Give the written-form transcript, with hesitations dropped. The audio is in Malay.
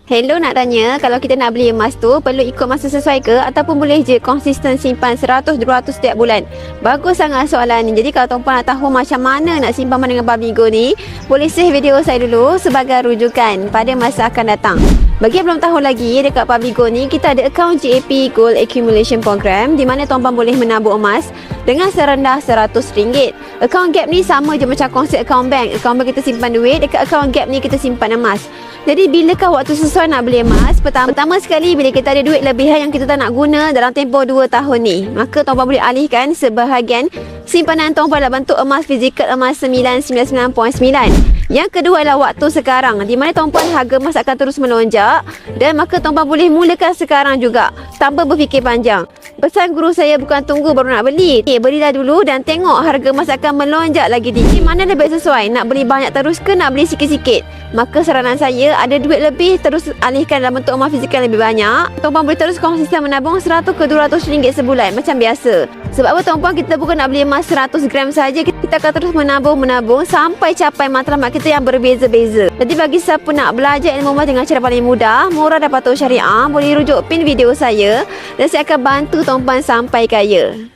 Hello, nak tanya, kalau kita nak beli emas tu, perlu ikut masa sesuai ke? Ataupun boleh je konsisten simpan 100-200 setiap bulan? Bagus sangat soalan ni. Jadi kalau tuan-puan nak tahu macam mana nak simpan dengan Babigo ni, boleh save video saya dulu sebagai rujukan pada masa akan datang. Bagi yang belum tahu lagi, dekat Babigo ni, kita ada akaun GAP Gold Accumulation Program di mana tuan-puan boleh menabur emas dengan serendah RM100. Akaun Gap ni sama je macam konsep akaun bank. Akaun bank kita simpan duit, dekat akaun Gap ni kita simpan emas. Jadi bilakah waktu sesuai nak beli emas? Pertama sekali, bila kita ada duit lebihan yang kita tak nak guna dalam tempoh 2 tahun ni, maka tuan-puan boleh alihkan sebahagian simpanan tuan-puan dalam bentuk emas fizikal emas 999.9. Yang kedua adalah waktu sekarang, di mana tuan-puan harga emas akan terus melonjak, dan maka tuan-puan boleh mulakan sekarang juga tanpa berfikir panjang. Pesan guru saya, bukan tunggu baru nak beli. Belilah dulu dan tengok harga emas akan melonjak lagi tinggi. Mana lebih sesuai? Nak beli banyak terus ke nak beli sikit-sikit? Maka saranan saya, ada duit lebih terus alihkan dalam bentuk emas fizikal lebih banyak. Tuan-puan boleh terus konsisten menabung RM100 ke RM200 sebulan macam biasa. Sebab apa tuan-puan, kita bukan nak beli emas 100 gram saja, kita akan terus menabung sampai capai matlamat kita yang berbeza-beza. Jadi bagi siapa nak belajar ilmu emas dengan cara paling mudah, murah dan patuh syariah, boleh rujuk pin video saya dan saya akan bantu tuan-puan sampai kaya.